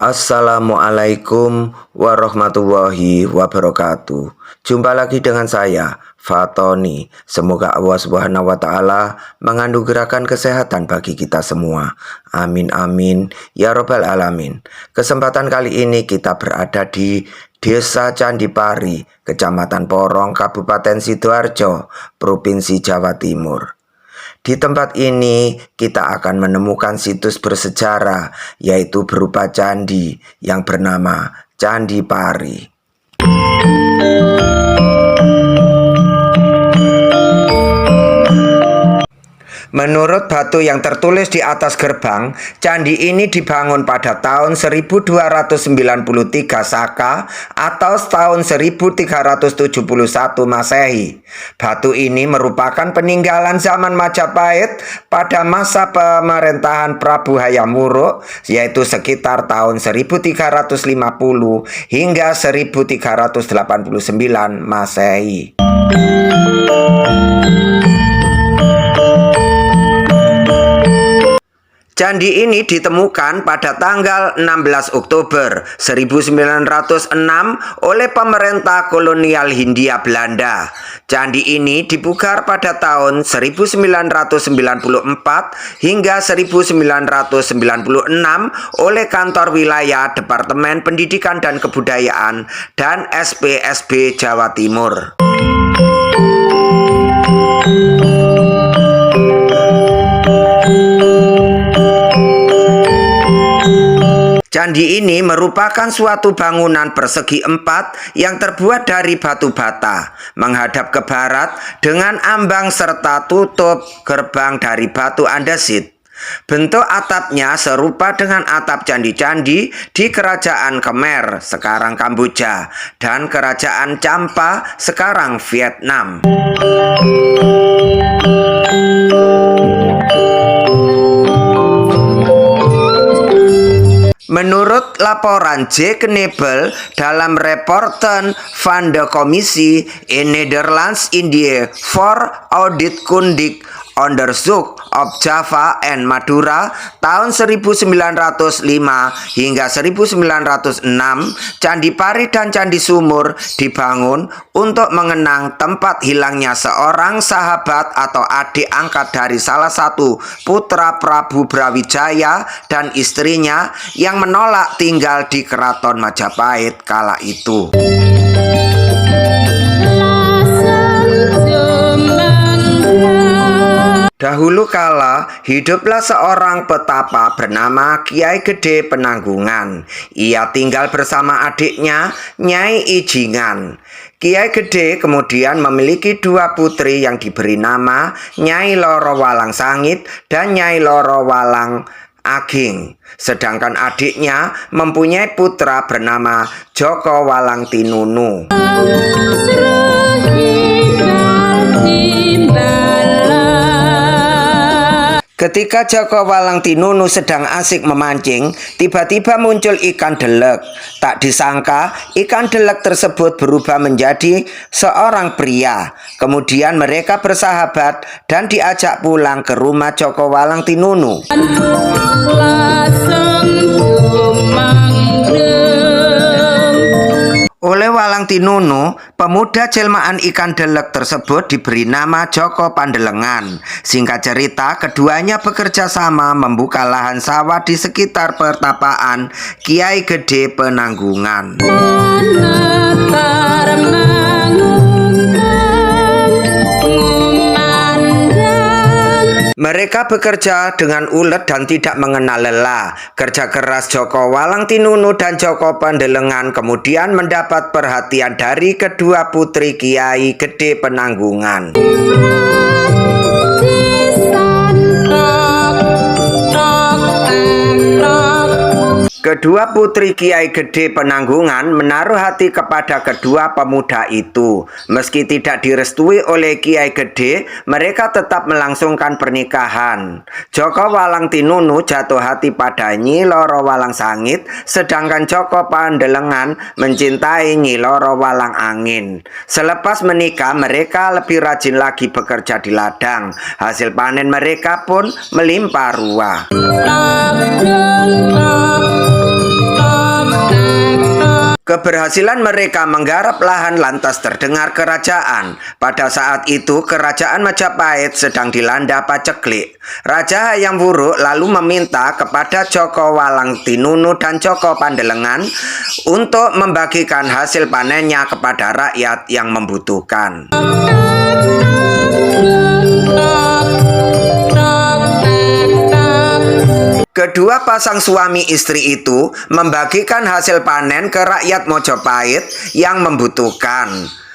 Assalamualaikum warahmatullahi wabarakatuh. Jumpa lagi dengan saya, Fatoni. Semoga Allah Subhanahu wa Ta'ala menganugerahkan kesehatan bagi kita semua. Amin amin ya robbal alamin. Kesempatan kali ini kita berada di Desa Candipari, Kecamatan Porong, Kabupaten Sidoarjo, Provinsi Jawa Timur. Di tempat ini kita akan menemukan situs bersejarah, yaitu berupa candi yang bernama Candi Pari. Menurut batu yang tertulis di atas gerbang, candi ini dibangun pada tahun 1293 Saka atau tahun 1371 Masehi. Batu ini merupakan peninggalan zaman Majapahit pada masa pemerintahan Prabu Hayam Wuruk, yaitu sekitar tahun 1350 hingga 1389 Masehi. Candi ini ditemukan pada tanggal 16 Oktober 1906 oleh pemerintah kolonial Hindia Belanda. Candi ini dipugar pada tahun 1994 hingga 1996 oleh Kantor Wilayah Departemen Pendidikan dan Kebudayaan dan SPSB Jawa Timur. Candi ini merupakan suatu bangunan persegi empat yang terbuat dari batu bata, menghadap ke barat dengan ambang serta tutup gerbang dari batu andesit. Bentuk atapnya serupa dengan atap candi-candi di Kerajaan Khmer, sekarang Kamboja, dan Kerajaan Champa, sekarang Vietnam. Menurut laporan J. Knebel dalam Rapporten van de Commissie in Nederlands-Indië voor Auditkundig Onderzoek op Java and Madura tahun 1905 hingga 1906, Candi Pari dan Candi Sumur dibangun untuk mengenang tempat hilangnya seorang sahabat atau adik angkat dari salah satu putra Prabu Brawijaya dan istrinya yang menolak tinggal di Keraton Majapahit kala itu. Dahulu kala, hiduplah seorang petapa bernama Kiai Gede Penanggungan. Ia tinggal bersama adiknya, Nyai Ijingan. Kiai Gede kemudian memiliki dua putri yang diberi nama Nyai Loro Walang Sangit dan Nyai Loro Walang Ageng. Sedangkan adiknya mempunyai putra bernama Joko Walang Tinunu. Ketika Joko Walang Tinunu sedang asik memancing, tiba-tiba muncul ikan delek. Tak disangka, ikan delek tersebut berubah menjadi seorang pria. Kemudian mereka bersahabat dan diajak pulang ke rumah Joko Walang Tinunu. Oleh Walang Tinunu, pemuda jelmaan ikan delek tersebut diberi nama Joko Pandelengan. Singkat cerita, keduanya bekerja sama membuka lahan sawah di sekitar pertapaan Kiai Gede Penanggungan. Mereka bekerja dengan ulet dan tidak mengenal lelah. Kerja keras Joko Walang Tinunu dan Joko Pandelengan kemudian mendapat perhatian dari kedua putri Kiai Gede Penanggungan. Kedua putri Kiai Gede Penanggungan menaruh hati kepada kedua pemuda itu. Meski tidak direstui oleh Kiai Gede, mereka tetap melangsungkan pernikahan. Joko Walang Tinunu jatuh hati pada Nyi Loro Walang Sangit, sedangkan Joko Pandelengan mencintai Nyi Loro Walang Angin. Selepas menikah, mereka lebih rajin lagi bekerja di ladang. Hasil panen mereka pun melimpah ruah. Keberhasilan mereka menggarap lahan lantas terdengar kerajaan. Pada saat itu kerajaan Majapahit sedang dilanda paceklik. Raja Hayam Wuruk lalu meminta kepada Joko Walang Tinunu dan Joko Pandelengan untuk membagikan hasil panennya kepada rakyat yang membutuhkan. Kedua pasang suami istri itu membagikan hasil panen ke rakyat Mojopahit yang membutuhkan.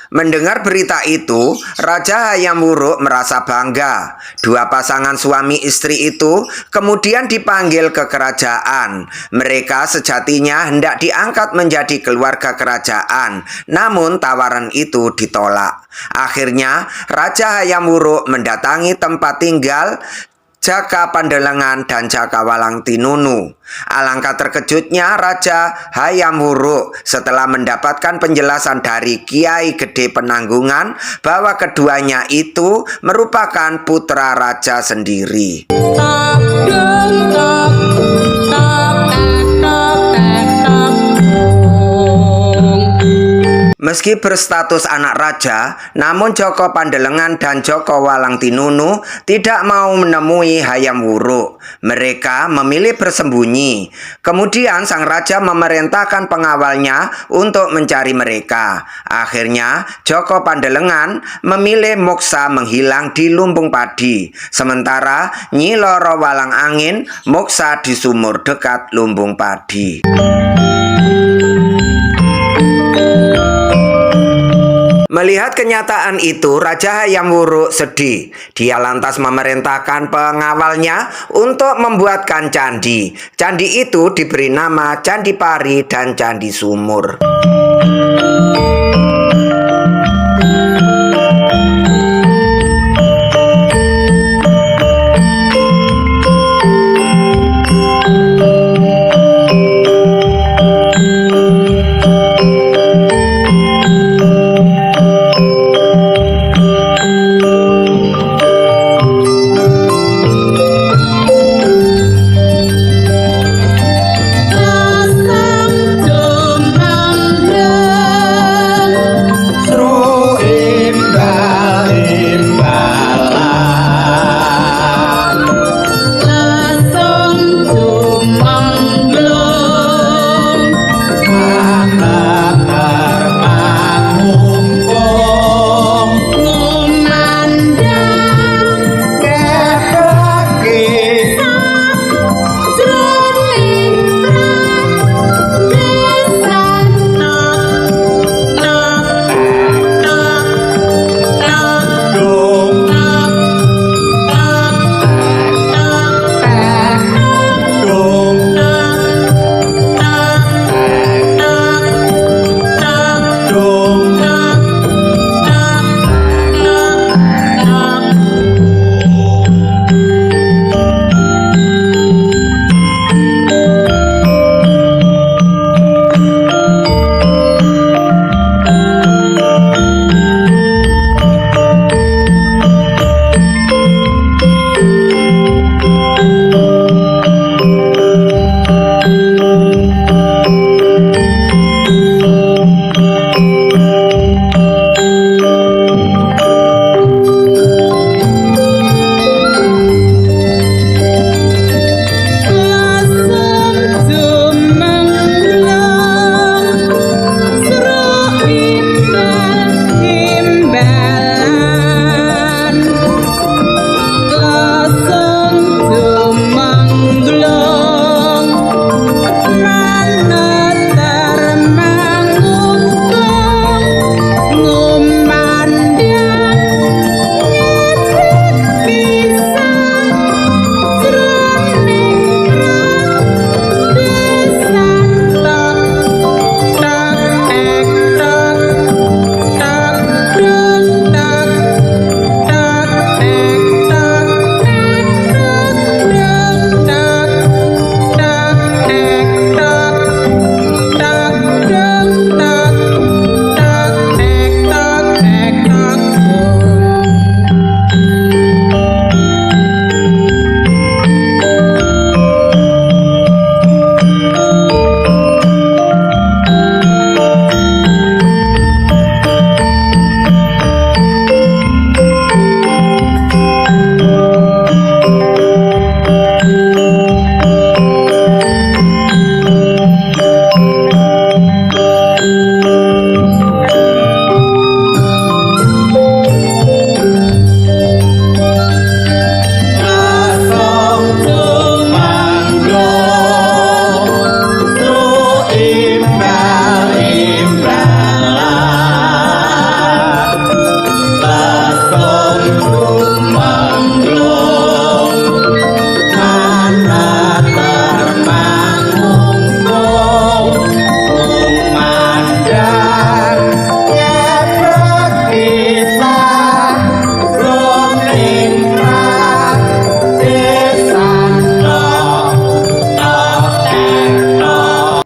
Mendengar berita itu, Raja Hayam Wuruk merasa bangga. Dua pasangan suami istri itu kemudian dipanggil ke kerajaan. Mereka sejatinya hendak diangkat menjadi keluarga kerajaan, namun tawaran itu ditolak. Akhirnya, Raja Hayam Wuruk mendatangi tempat tinggal Jaka Pandelengan dan Jaka Walang Tinunu. Alangkah terkejutnya Raja Hayam Wuruk setelah mendapatkan penjelasan dari Kiai Gede Penanggungan bahwa keduanya itu merupakan putra raja sendiri. Meski berstatus anak raja, namun Joko Pandelengan dan Joko Walang Tinunu tidak mau menemui Hayam Wuruk. Mereka memilih bersembunyi. Kemudian sang raja memerintahkan pengawalnya untuk mencari mereka. Akhirnya Joko Pandelengan memilih moksa menghilang di lumbung padi. Sementara Nyi Loro Walang Angin moksa di sumur dekat lumbung padi. Melihat kenyataan itu, Raja Hayam Wuruk sedih. Dia lantas memerintahkan pengawalnya untuk membuatkan candi. Candi itu diberi nama Candi Pari dan Candi Sumur.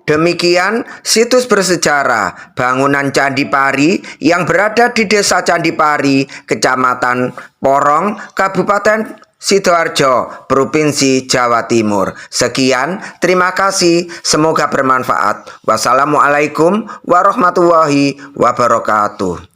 Demikian situs bersejarah bangunan Candi Pari yang berada di Desa Candi Pari, Kecamatan Porong, Kabupaten Sidoarjo, Provinsi Jawa Timur. Sekian, terima kasih, semoga bermanfaat. Wassalamualaikum warahmatullahi wabarakatuh.